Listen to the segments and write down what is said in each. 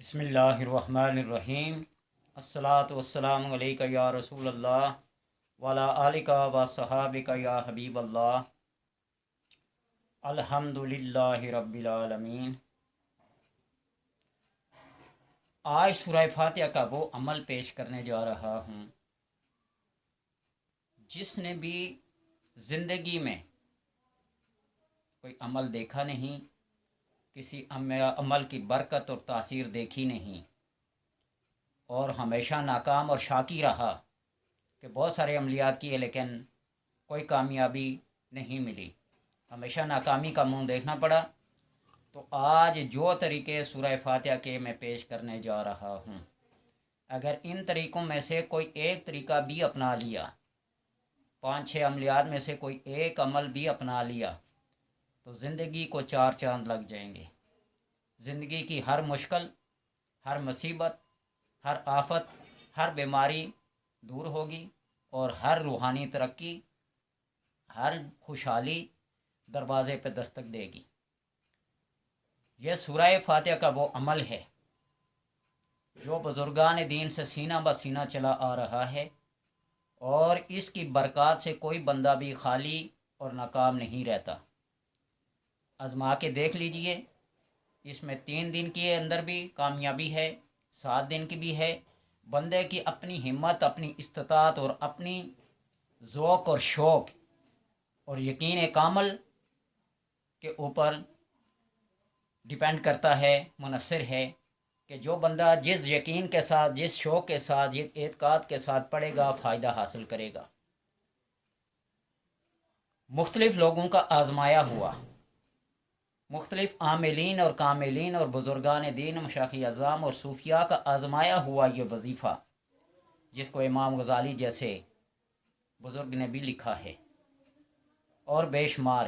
بسم اللہ الرحمن الرحیم۔ الصلاۃ والسلام علیکہ یا رسول اللہ وعلی آلکہ و صحابکہ یا حبیب اللہ۔ الحمد للہ رب العالمین۔ آج سورہ فاتحہ کا وہ عمل پیش کرنے جا رہا ہوں جس نے بھی زندگی میں کوئی عمل دیکھا نہیں، کسی عمل کی برکت اور تاثیر دیکھی نہیں، اور ہمیشہ ناکام اور شاکی رہا کہ بہت سارے عملیات کیے لیکن کوئی کامیابی نہیں ملی، ہمیشہ ناکامی کا منہ دیکھنا پڑا۔ تو آج جو طریقے سورہ فاتحہ کے میں پیش کرنے جا رہا ہوں، اگر ان طریقوں میں سے کوئی ایک طریقہ بھی اپنا لیا، 5-6 عملیات میں سے کوئی ایک عمل بھی اپنا لیا، تو زندگی کو 4 چاند لگ جائیں گے۔ زندگی کی ہر مشکل، ہر مصیبت، ہر آفت، ہر بیماری دور ہوگی، اور ہر روحانی ترقی، ہر خوشحالی دروازے پہ دستک دے گی۔ یہ سورہ فاتحہ کا وہ عمل ہے جو بزرگان دین سے سینہ بہ سینہ چلا آ رہا ہے، اور اس کی برکات سے کوئی بندہ بھی خالی اور ناکام نہیں رہتا۔ آزما کے دیکھ لیجئے، اس میں 3 دن کے اندر بھی کامیابی ہے، 7 دن کی بھی ہے۔ بندے کی اپنی ہمت، اپنی استطاعت اور اپنی ذوق اور شوق اور یقین کامل کے اوپر ڈیپینڈ کرتا ہے، منحصر ہے کہ جو بندہ جس یقین کے ساتھ، جس شوق کے ساتھ، جس اعتقاد کے ساتھ پڑھے گا، فائدہ حاصل کرے گا۔ مختلف لوگوں کا آزمایا ہوا، مختلف عاملین اور کاملین اور بزرگان دین، مشائخ اعظام اور صوفیاء کا آزمایا ہوا یہ وظیفہ، جس کو امام غزالی جیسے بزرگ نے بھی لکھا ہے، اور بے شمار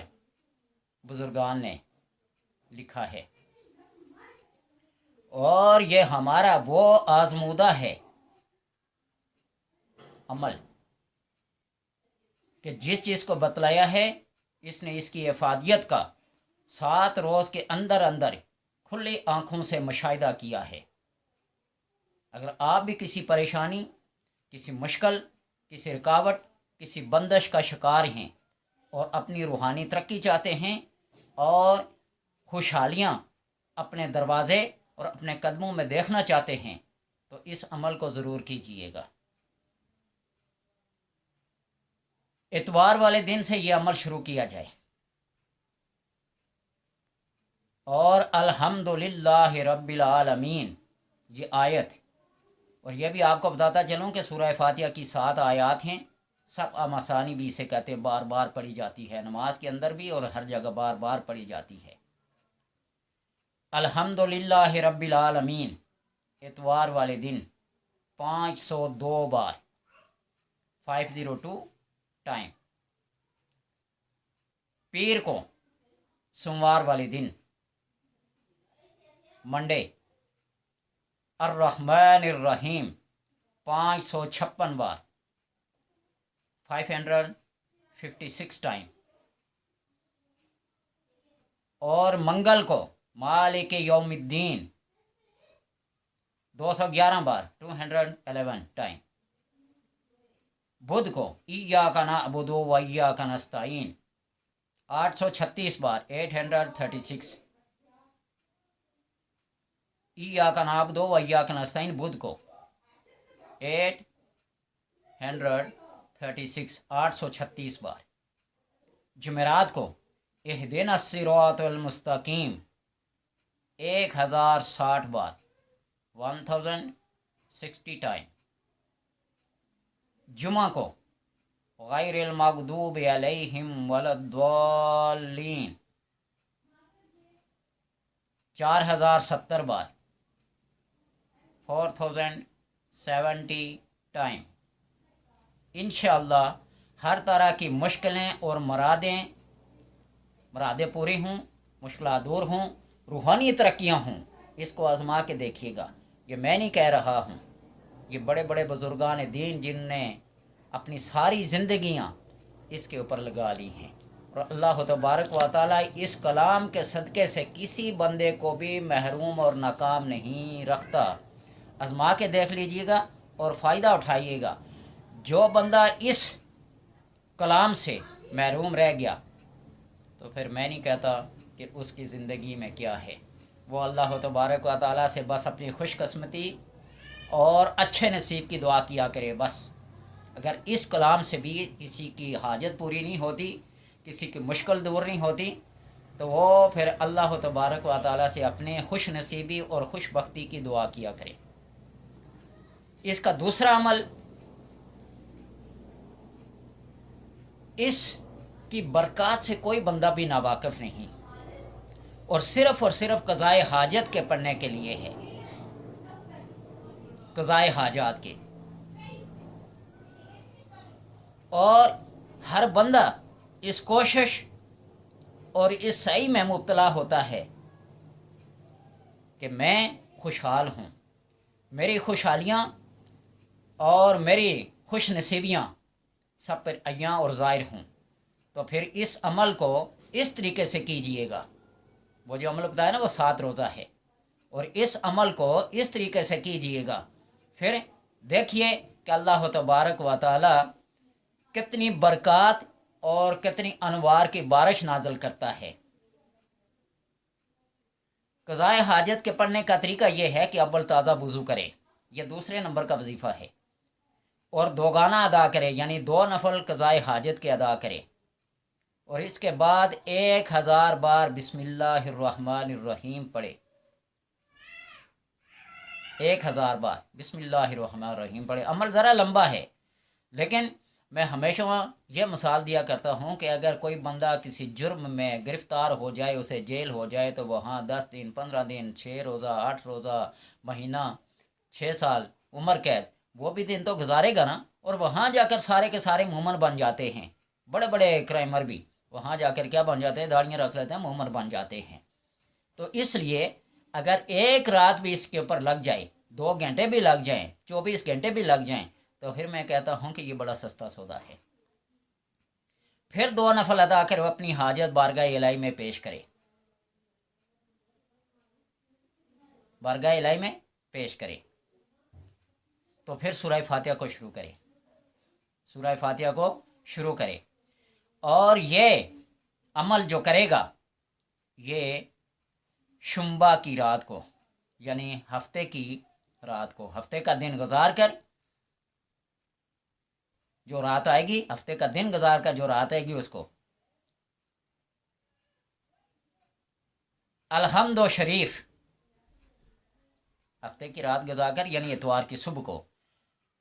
بزرگان نے لکھا ہے، اور یہ ہمارا وہ آزمودہ ہے عمل کہ جس چیز کو بتلایا ہے، اس نے اس کی افادیت کا 7 روز کے اندر اندر کھلی آنکھوں سے مشاہدہ کیا ہے۔ اگر آپ بھی کسی پریشانی، کسی مشکل، کسی رکاوٹ، کسی بندش کا شکار ہیں، اور اپنی روحانی ترقی چاہتے ہیں، اور خوشحالیاں اپنے دروازے اور اپنے قدموں میں دیکھنا چاہتے ہیں، تو اس عمل کو ضرور کیجئے گا۔ اتوار والے دن سے یہ عمل شروع کیا جائے، اور الحمدللہ رب العالمین یہ آیت، اور یہ بھی آپ کو بتاتا چلوں کہ سورہ فاتحہ کی 7 آیات ہیں، سب مسانی بھی اسے کہتے ہیں، بار بار پڑھی جاتی ہے، نماز کے اندر بھی اور ہر جگہ بار بار پڑھی جاتی ہے۔ الحمدللہ رب العالمین اتوار والے دن 502 بار، 502 ٹائم۔ پیر کو، سوموار والے دن، منڈے، الرحمن الرحیم 556 بار، 556 ٹائم۔ اور منگل کو، مالک یوم الدین 211 بار، 211 ٹائم۔ بدھ کو ایاک نعبد و ایاک نستعین 836 بار، 836۔ ایاک نعبد و ایاک نستعین بدھ کو 836 بار۔ جمعرات کو اہدنا الصراط المستقیم 1060 بار، 1060 ٹائم۔ جمعہ کو غیر المغضوب علیہم ولا الضالین 4070 بار، 4070 ٹائم۔ انشاءاللہ ہر طرح کی مشکلیں اور مرادیں پوری ہوں، مشکلات دور ہوں، روحانی ترقیاں ہوں، اس کو آزما کے دیکھیے گا۔ یہ میں نہیں کہہ رہا ہوں، یہ بڑے بڑے بزرگان دین جن نے اپنی ساری زندگیاں اس کے اوپر لگا لی ہیں، اور اللہ تبارک و تعالی اس کلام کے صدقے سے کسی بندے کو بھی محروم اور ناکام نہیں رکھتا. آزما کے دیکھ لیجئے گا اور فائدہ اٹھائیے گا. جو بندہ اس کلام سے محروم رہ گیا تو پھر میں نہیں کہتا کہ اس کی زندگی میں کیا ہے. وہ اللہ تبارک و تعالی سے بس اپنی خوش قسمتی اور اچھے نصیب کی دعا کیا کرے. بس اگر اس کلام سے بھی کسی کی حاجت پوری نہیں ہوتی، کسی کی مشکل دور نہیں ہوتی، تو وہ پھر اللہ تبارک و تعالی سے اپنے خوش نصیبی اور خوش بختی کی دعا کیا کرے. اس کا دوسرا عمل، اس کی برکات سے کوئی بندہ بھی ناواقف نہیں، اور صرف قضائے حاجت کے پڑھنے کے لیے ہے، قضائے حاجات کے. اور ہر بندہ اس کوشش اور اس سعی میں مبتلا ہوتا ہے کہ میں خوشحال ہوں، میری خوشحالیاں اور میری خوش نصیبیاں سب پر عیاں اور ظاہر ہوں. تو پھر اس عمل کو اس طریقے سے کیجئے گا. وہ جو عمل بتایا نا وہ 7 روزہ ہے، اور اس عمل کو اس طریقے سے کیجئے گا. پھر دیکھیے کہ اللہ تبارک و تعالی کتنی برکات اور کتنی انوار کی بارش نازل کرتا ہے. قضائے حاجت کے پڑھنے کا طریقہ یہ ہے کہ اول تازہ وضو کرے، یہ دوسرے نمبر کا وظیفہ ہے، اور 2 گانا ادا کرے، یعنی 2 نفل قضائے حاجت کے ادا کرے. اور اس کے بعد 1000 بار بسم اللہ الرحمن الرحیم پڑھے. 1000 بار بسم اللہ الرحمن الرحیم پڑھے. عمل ذرا لمبا ہے، لیکن میں ہمیشہ یہ مثال دیا کرتا ہوں کہ اگر کوئی بندہ کسی جرم میں گرفتار ہو جائے، اسے جیل ہو جائے، تو وہاں 10 دن 15 دن 6 روزہ 8 روزہ مہینہ 6 سال عمر قید، وہ بھی دن تو گزارے گا نا. اور وہاں جا کر سارے کے سارے مومن بن جاتے ہیں. بڑے بڑے کرائمر بھی وہاں جا کر کیا بن جاتے ہیں؟ داڑیاں رکھ لیتے ہیں، مومن بن جاتے ہیں. تو اس لیے اگر ایک رات بھی اس کے اوپر لگ جائے، 2 گھنٹے بھی لگ جائیں، 24 گھنٹے بھی لگ جائیں، تو پھر میں کہتا ہوں کہ یہ بڑا سستا سودا ہے. پھر 2 نفل ادا کر وہ اپنی حاجت بارگاہ الہی میں پیش کرے، بارگاہ الہی میں پیش کرے. تو پھر سورہ فاتحہ کو شروع کرے، سورہ فاتحہ کو شروع کرے. اور یہ عمل جو کرے گا یہ شنبہ کی رات کو، یعنی ہفتے کی رات کو، ہفتے کا دن گزار کر جو رات آئے گی، ہفتے کا دن گزار کر جو رات آئے گی، اس کو الحمد و شریف ہفتے کی رات گزار کر، یعنی اتوار کی صبح کو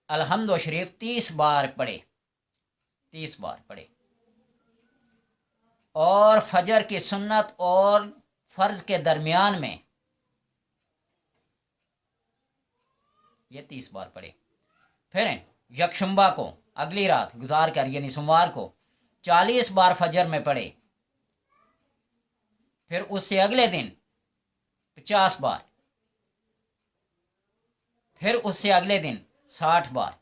الحمد و شریف 30 بار پڑھے، 30 بار پڑھے. اور فجر کی سنت اور فرض کے درمیان میں یہ 30 بار پڑھے. پھر یکشنبہ کو اگلی رات گزار کر، یعنی سوموار کو 40 بار فجر میں پڑھے. پھر اس سے اگلے دن 50 بار، پھر اس سے اگلے دن 60 بار،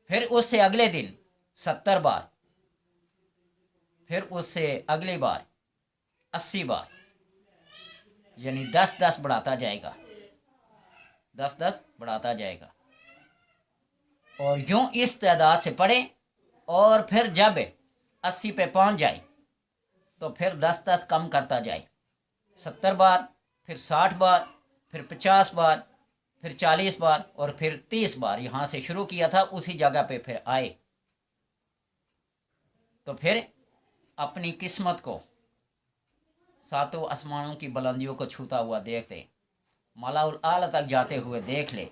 پھر اس سے اگلے دن 70 بار، پھر اس سے اگلی بار 80 بار، یعنی 10 بڑھاتا جائے گا، 10 بڑھاتا جائے گا. اور یوں اس تعداد سے پڑھے. اور پھر جب 80 پہ پہنچ جائے تو پھر 10 کم کرتا جائے، 70 بار، پھر 60 بار، پھر 50 بار، پھر 40 بار، اور پھر 30 بار. یہاں سے شروع کیا تھا اسی جگہ پہ پھر آئے. تو پھر اپنی قسمت کو 7 آسمانوں کی بلندیوں کو چھوتا ہوا دیکھ لے، مالا الاعلی تک جاتے ہوئے دیکھ لے.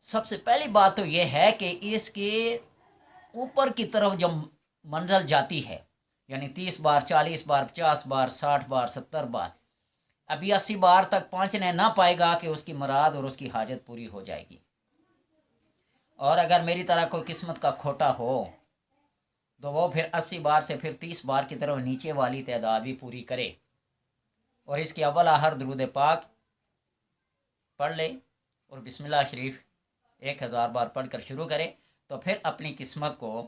سب سے پہلی بات تو یہ ہے کہ اس کے اوپر کی طرف جو منزل جاتی ہے، یعنی 30 بار 40 بار 50 بار 60 بار 70 بار، ابھی 80 بار تک پہنچنے نہ پائے گا کہ اس کی مراد اور اس کی حاجت پوری ہو جائے گی. اور اگر میری طرح کوئی قسمت کا کھوٹا ہو تو وہ پھر 80 بار سے پھر 30 بار کی طرف نیچے والی تعداد بھی پوری کرے، اور اس کے اول آخر درود پاک پڑھ لے، اور بسم اللہ شریف 1000 بار پڑھ کر شروع کرے. تو پھر اپنی قسمت کو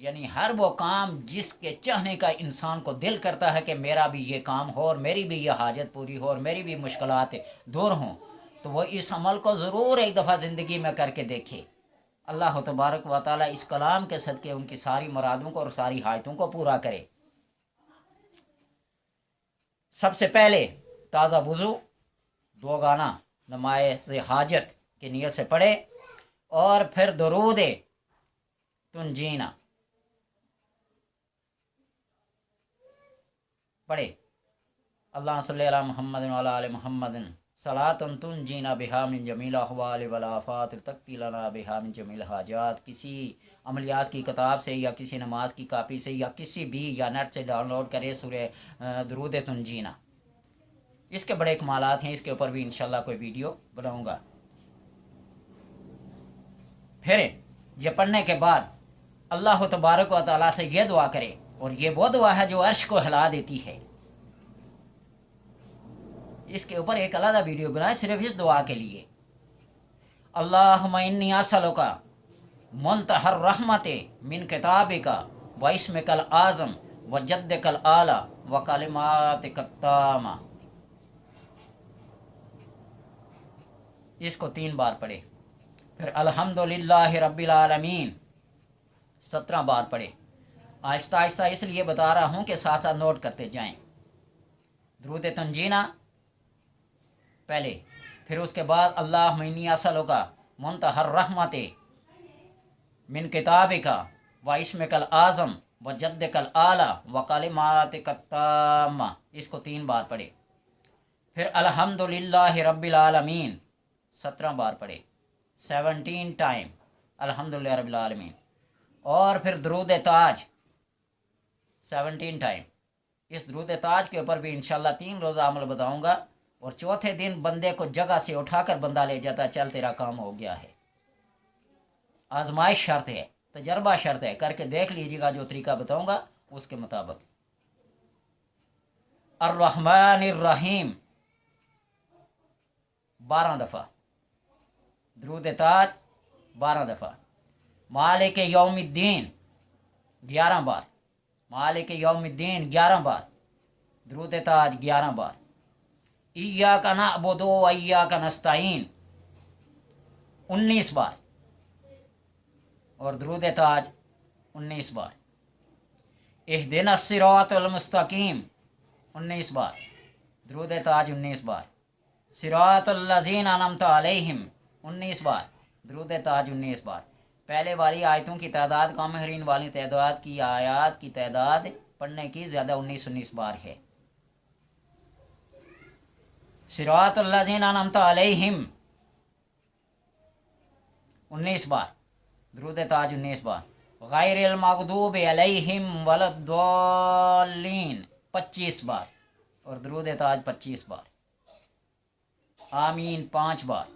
یعنی ہر وہ کام جس کے چاہنے کا انسان کو دل کرتا ہے کہ میرا بھی یہ کام ہو اور میری بھی یہ حاجت پوری ہو اور میری بھی مشکلات دور ہوں، تو وہ اس عمل کو ضرور ایک دفعہ زندگی میں کر کے دیکھے۔ اللہ تبارک و تعالیٰ اس کلام کے صدقے ان کی ساری مرادوں کو اور ساری حاجتوں کو پورا کرے۔ سب سے پہلے تازہ وضو، دو گانا نماز حاجت کی نیت سے پڑھے، اور پھر درود تنجینا پڑھے۔ اللہ صلی علی محمد وعلی آل محمد صلاۃ تنجینا بہا من جمیع الاحوال والآفات تقضی لنا بہا من جمیع الحاجات۔ کسی عملیات کی کتاب سے یا کسی نماز کی کاپی سے یا کسی بھی یا نیٹ سے ڈاؤن لوڈ کرے سورہ درود تنجینا۔ اس کے بڑے کمالات ہیں، اس کے اوپر بھی انشاءاللہ کوئی ویڈیو بناؤں گا۔ پھر یہ پڑھنے کے بعد اللہ تبارک و تعالیٰ سے یہ دعا کرے، اور یہ وہ دعا ہے جو عرش کو ہلا دیتی ہے۔ اس کے اوپر ایک علیحدہ ویڈیو بنائے صرف اس دعا کے لیے۔ اللہم انی اسألک منتہی الرحمت من کتابک و اسمک الاعظم و جدک الاعلی و کلماتک التامہ۔ اس کو 3 بار پڑھے۔ پھر الحمدللہ رب العالمین 17 بار پڑھے۔ آہستہ آہستہ اس لیے بتا رہا ہوں کہ ساتھ ساتھ نوٹ کرتے جائیں۔ درود تنجینا پہلے، پھر اس کے بعد اللہم انی اسألک منتہی الرحمت من کتابک و اسمک الاعظم و جدک الاعلی و کلماتک التامہ۔ اس کو 3 بار پڑھے۔ پھر الحمدللہ رب العالمین 17 بار پڑھے، 17 ٹائم الحمدللہ رب العالمین۔ اور پھر درود تاج 17 ٹائم۔ اس درود تاج کے اوپر بھی انشاءاللہ 3 روزہ عمل بتاؤں گا، اور چوتھے دن بندے کو جگہ سے اٹھا کر بندہ لے جاتا ہے، چل تیرا کام ہو گیا ہے۔ آزمائش شرط ہے، تجربہ شرط ہے، کر کے دیکھ لیجیے گا جو طریقہ بتاؤں گا اس کے مطابق۔ الرحمن الرحیم 12 دفعہ، درود تاج 12 دفعہ۔ مالک یوم الدین 11 بار، مالک یوم الدین 11 بار، درود تاج 11 بار۔ ایاک نعبد و ایاک نستعین 19 بار، اور درود تاج 19 بار۔ اہدنا الصراط المستقیم 19 بار، درود تاج 19 بار۔ صراط الذین انعمت علیہم 19 بار، درود تاج 19 بار۔ پہلے والی آیتوں کی تعداد کم ہے، ان والی تعداد کی آیات کی تعداد پڑھنے کی زیادہ 19 بار ہے۔ صراط الذین انعمت علیہم 19 بار، درود تاج 19 بار۔ غیر المغضوب علیہم ولا الضالین 25 بار، اور درود تاج 25 بار۔ آمین 5 بار،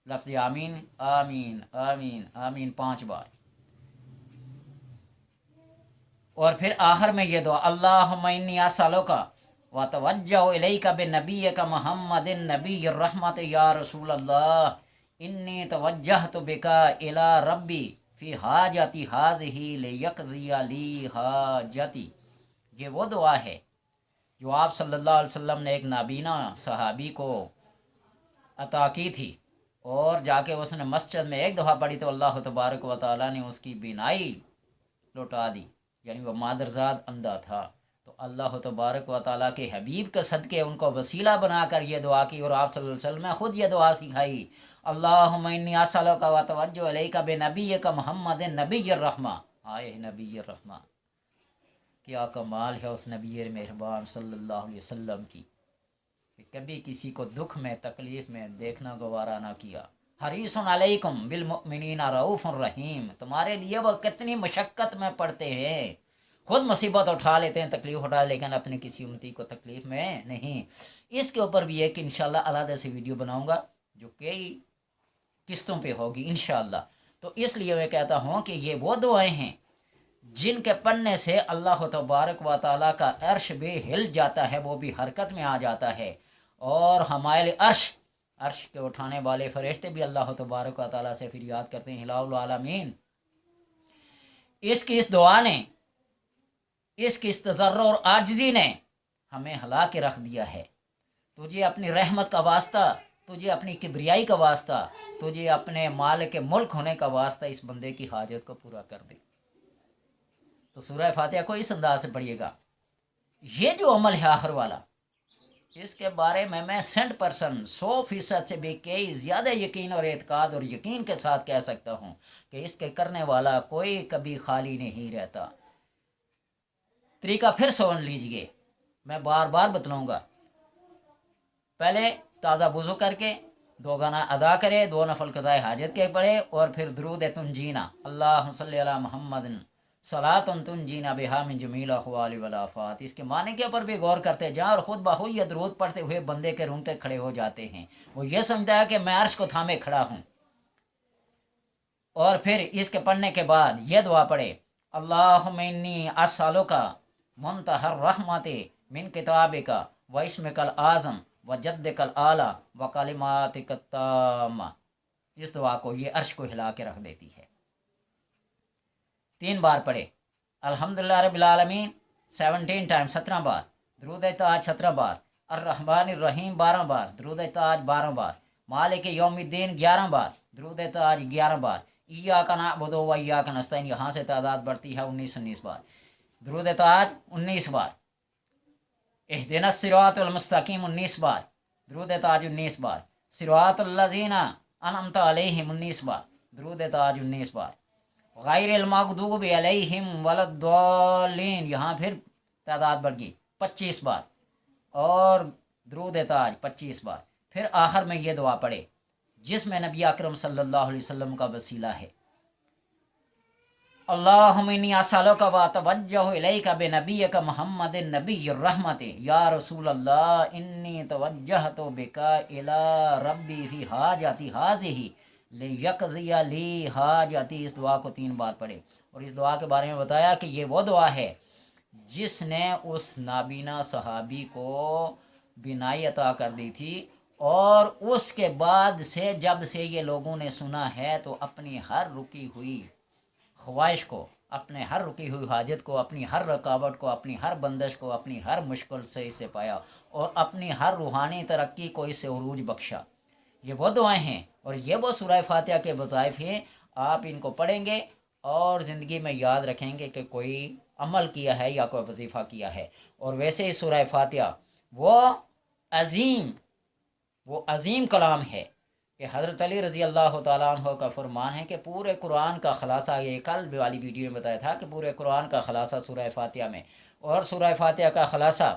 لفظ آمین آمین آمین آمین 5 بار۔ اور پھر آخر میں یہ دعا، اللہم انی اسألک واتوجہ الیک بنبیک محمد نبی الرحمت یا رسول اللہ، انی توجہت بک الی ربی فی حاجتی ہذہ لیقضی لی حاجتی۔ یہ وہ دعا ہے جو آپ صلی اللہ علیہ وسلم نے ایک نابینا صحابی کو عطا کی تھی، اور جا کے اس نے مسجد میں ایک دفعہ پڑھی تو اللہ تبارک و تعالیٰ نے اس کی بینائی لوٹا دی، یعنی وہ مادرزاد اندھا تھا۔ تو اللہ تبارک و تعالیٰ کے حبیب کے صدقے ان کو وسیلہ بنا کر یہ دعا کی، اور آپ صلی اللہ علیہ وسلم نے خود یہ دعا سکھائی، اللہم انی اسألک واتوجہ الیک بنبیک محمد نبی الرحمہ۔ آئے نبی الرحمہ، کیا کمال ہے اس نبی مہربان صلی اللہ علیہ وسلم کی، کہ کبھی کسی کو دکھ میں تکلیف میں دیکھنا گوارا نہ کیا۔ حریص علیکم بالمؤمنین رؤوف رحیم، تمہارے لیے وہ کتنی مشقت میں پڑتے ہیں، خود مصیبت اٹھا لیتے ہیں، تکلیف اٹھا، لیکن اپنے کسی امتی کو تکلیف میں نہیں۔ اس کے اوپر بھی ایک انشاءاللہ علیحدہ سے ویڈیو بناؤں گا جو کئی قسطوں پہ ہوگی انشاءاللہ۔ تو اس لیے میں کہتا ہوں کہ یہ وہ دعائیں ہیں جن کے پڑھنے سے اللہ تبارک و تعالیٰ کا عرش بھی ہل جاتا ہے، وہ بھی حرکت میں آ جاتا ہے، اور ہمارے عرش کے اٹھانے والے فرشتے بھی اللہ تبارک و تعالیٰ سے فریاد کرتے ہیں، الہ العالمین اس کی اس دعا نے، اس کی اس تضرع اور عاجزی نے ہمیں ہلا کے رکھ دیا ہے۔ تجھے اپنی رحمت کا واسطہ، تجھے اپنی کبریائی کا واسطہ، تجھے اپنے مالک ملک ہونے کا واسطہ اس بندے کی حاجت کو پورا کر دے۔ تو سورہ فاتحہ کو اس انداز سے پڑھیے گا۔ یہ جو عمل ہے آخر والا، اس کے بارے میں 100% سے بھی کئی زیادہ یقین اور اعتقاد اور یقین کے ساتھ کہہ سکتا ہوں کہ اس کے کرنے والا کوئی کبھی خالی نہیں رہتا۔ طریقہ پھر سن لیجئے، میں بار بار بتلاؤں گا۔ پہلے تازہ وضو کر کے 2 گانا ادا کرے، 2 نفل قضائے حاجت کے پڑھے، اور پھر درود تنجینا، اللہم صلی علی محمد صلاۃ تنجینا بہا من جمیع الاحوال والآفات، اس کے معنی کے اوپر بھی غور کرتے جائیں، اور خود بخود یہ درود پڑھتے ہوئے بندے کے رونگٹے کھڑے ہو جاتے ہیں، وہ یہ سمجھتا ہے کہ میں عرش کو تھامے کھڑا ہوں۔ اور پھر اس کے پڑھنے کے بعد یہ دعا پڑھے، اللہم انی اسألک منتہی الرحمت من کتابک و اسمک العظم و جدک الاعلی و کلماتک التامہ۔ اس دعا کو یہ عرش کو ہلا کے رکھ دیتی ہے۔ 3 بار پڑھے، الحمدللہ رب العالمین 17 ٹائم 17 بار، درود تاج 17 بار، الرحمن الرحیم 12 بار، درود تاج 12 بار، مالک یوم الدین 11 بار، درود تاج 11 بار، ایاک نعبد و ایاک نستعین، یہاں سے تعداد بڑھتی ہے 19 بار، درود تاج 19 بار، اہدنا الصراط المستقیم 19 بار، درود تاج 19 بار، صراط الذین انعمت علیہم 19 بار، درود تاج 19 بار، غیر المغضوب علیہم ولا الضالین، یہاں پھر تعداد بڑھ گئی 25 بار، اور درود تاج 25 بار۔ پھر آخر میں یہ دعا پڑھے جس میں نبی اکرم صلی اللہ علیہ وسلم کا وسیلہ ہے، اللہم انی اسألک و اتوجہ الیک بنبیک محمد النبی الرحمت، یا رسول اللہ انی توجہت بک الی ربی فی حاجتی ہذہ لیقضی لی حاجتی۔ اس دعا کو 3 بار پڑھے، اور اس دعا کے بارے میں بتایا کہ یہ وہ دعا ہے جس نے اس نابینا صحابی کو بینائی عطا کر دی تھی، اور اس کے بعد سے جب سے یہ لوگوں نے سنا ہے تو اپنی ہر رکی ہوئی خواہش کو، اپنے ہر رکی ہوئی حاجت کو، اپنی ہر رکاوٹ کو، اپنی ہر بندش کو، اپنی ہر مشکل سے اس سے پایا، اور اپنی ہر روحانی ترقی کو اس سے عروج بخشا۔ یہ وہ دعائیں ہیں اور یہ وہ سورہ فاتحہ کے وظائف ہیں۔ آپ ان کو پڑھیں گے اور زندگی میں یاد رکھیں گے کہ کوئی عمل کیا ہے یا کوئی وظیفہ کیا ہے۔ اور ویسے ہی سورہ فاتحہ وہ عظیم کلام ہے کہ حضرت علی رضی اللہ تعالیٰ عنہ کا فرمان ہے کہ پورے قرآن کا خلاصہ، یہ کل والی ویڈیو میں بتایا تھا کہ پورے قرآن کا خلاصہ سورہ فاتحہ میں، اور سورہ فاتحہ کا خلاصہ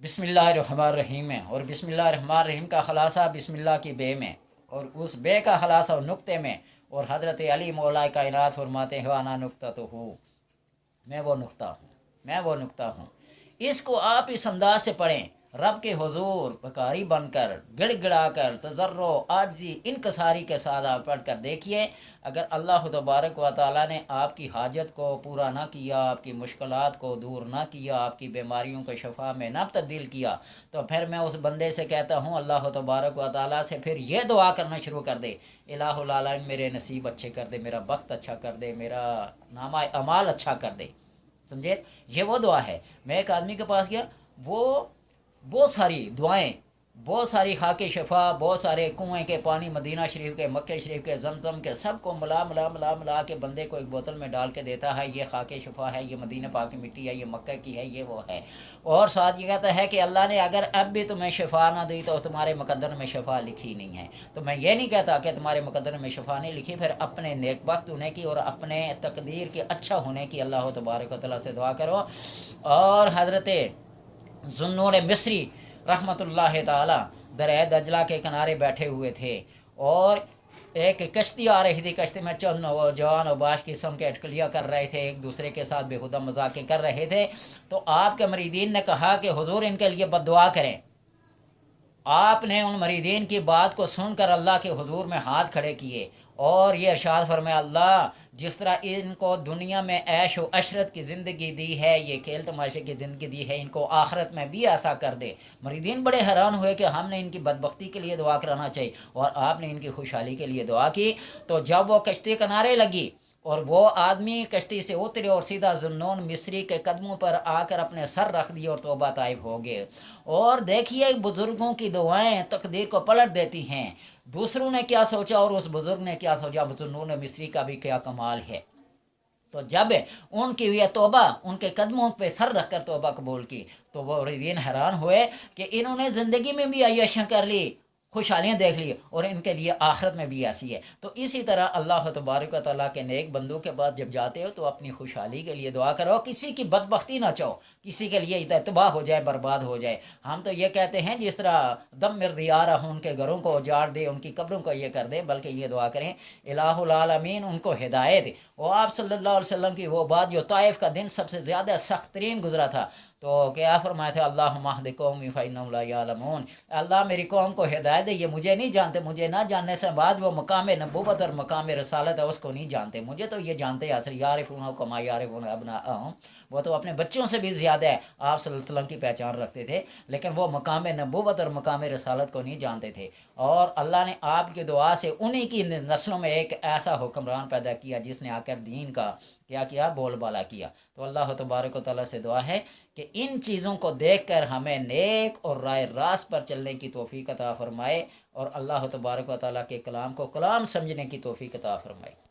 بسم اللہ الرحمن الرحیم میں، اور بسم اللہ الرحمن الرحیم کا خلاصہ بسم اللہ کی بے میں، اور اس بے کا خلاصہ نقطے میں، اور حضرت علی مولا کائنات فرماتے ہیں وانا نقطہ تو ہوں، میں وہ نقطہ ہوں، میں وہ نقطہ ہوں۔ اس کو آپ اس انداز سے پڑھیں، رب کے حضور بکاری بن کر، گڑ گڑا کر، تضرع عاجزی انکساری کے ساتھ آپ پڑھ کر دیکھیے۔ اگر اللہ تبارک و تعالیٰ نے آپ کی حاجت کو پورا نہ کیا، آپ کی مشکلات کو دور نہ کیا، آپ کی بیماریوں کو شفا میں نہ تبدیل کیا، تو پھر میں اس بندے سے کہتا ہوں اللہ تبارک و تعالیٰ سے پھر یہ دعا کرنا شروع کر دے، الہ العالمین میرے نصیب اچھے کر دے، میرا بخت اچھا کر دے، میرا نامہ اعمال اچھا کر دے۔ سمجھے؟ یہ وہ دعا ہے۔ میں ایک آدمی کے پاس گیا، وہ بہت ساری دعائیں، بہت ساری خاک شفا، بہت سارے کنویں کے پانی، مدینہ شریف کے، مکہ شریف کے، زمزم کے، سب کو ملا کے بندے کو ایک بوتل میں ڈال کے دیتا ہے، یہ خاک شفا ہے، یہ مدینہ پاک کی مٹی ہے، یہ مکہ کی ہے، یہ وہ ہے۔ اور ساتھ یہ کہتا ہے کہ اللہ نے اگر اب بھی تمہیں شفا نہ دی تو تمہارے مقدر میں شفا لکھی نہیں ہے۔ تو میں یہ نہیں کہتا کہ تمہارے مقدر میں شفا نہیں لکھی، پھر اپنے نیک بخت ہونے کی اور اپنے تقدیر کے اچھا ہونے کی اللہ تبارک و تعالیٰ سے دعا کرو۔ اور حضرت ذوالنور مصری رحمۃ اللہ تعالی دریا دجلہ کے کنارے بیٹھے ہوئے تھے، اور ایک کشتی آ رہی تھی، کشتی میں چند نوجوان اوباش قسم کے اٹکلیاں کر رہے تھے، ایک دوسرے کے ساتھ بےہودہ مذاقیں کر رہے تھے۔ تو آپ کے مریدین نے کہا کہ حضور ان کے لیے بد دعا کریں۔ آپ نے ان مریدین کی بات کو سن کر اللہ کے حضور میں ہاتھ کھڑے کیے اور یہ ارشاد فرمایا، اللہ جس طرح ان کو دنیا میں عیش و عشرت کی زندگی دی ہے، یہ کھیل تماشے کی زندگی دی ہے، ان کو آخرت میں بھی ایسا کر دے۔ مریدین بڑے حیران ہوئے کہ ہم نے ان کی بدبختی کے لیے دعا کرانا چاہیے اور آپ نے ان کی خوشحالی کے لیے دعا کی۔ تو جب وہ کشتی کنارے لگی اور وہ آدمی کشتی سے اترے اور سیدھا ذوالنون مصری کے قدموں پر آ کر اپنے سر رکھ دیے اور توبہ طائب ہو گئے۔ اور دیکھیے بزرگوں کی دعائیں تقدیر کو پلٹ دیتی ہیں۔ دوسروں نے کیا سوچا اور اس بزرگ نے کیا سوچا، ذوالنون مصری کا بھی کیا کمال ہے۔ تو جب ان کی یہ توبہ ان کے قدموں پہ سر رکھ کر توبہ قبول کی تو وہ موردین حیران ہوئے کہ انہوں نے زندگی میں بھی عیاشیاں کر لی، خوشحالیاں دیکھ لی، اور ان کے لیے آخرت میں بھی ایسی ہے۔ تو اسی طرح اللہ تبارک و تعالیٰ کے نیک بندوں کے بعد جب جاتے ہو تو اپنی خوشحالی کے لیے دعا کرو، کسی کی بدبختی نہ چاہو، کسی کے لیے تباہ ہو جائے، برباد ہو جائے۔ ہم تو یہ کہتے ہیں جس طرح دمر دیارہ ان کے گھروں کو اجاڑ دے، ان کی قبروں کو یہ کر دے، بلکہ یہ دعا کریں الہ العالمین ان کو ہدایت دے۔ وہ آپ صلی اللہ علیہ وسلم کی وہ بات جو طائف کا دن سب سے زیادہ سخت ترین گزرا تھا، تو کیا فرمایا تھا، اللہم اہد قومی فانہم لا یعلمون، اللہ میری قوم کو ہدایت دے، یہ مجھے نہیں جانتے، مجھے نہ جاننے سے بعد وہ مقام نبوت اور مقام رسالت ہے اس کو نہیں جانتے، مجھے تو یہ جانتے ہیں اصل یعرفون کما یعرفون ابناءہم، وہ تو اپنے بچوں سے بھی زیادہ ہے آپ صلی اللہ علیہ وسلم کی پہچان رکھتے تھے، لیکن وہ مقام نبوت اور مقام رسالت کو نہیں جانتے تھے۔ اور اللہ نے آپ کی دعا سے انہی کی نسلوں میں ایک ایسا حکمران پیدا کیا جس نے آ کر دین کا کیا بول بالا کیا۔ تو اللہ تبارک و تعالیٰ سے دعا ہے کہ ان چیزوں کو دیکھ کر ہمیں نیک اور رائے راست پر چلنے کی توفیق عطا فرمائے، اور اللہ تبارک و تعالیٰ کے کلام کو کلام سمجھنے کی توفیق عطا فرمائے۔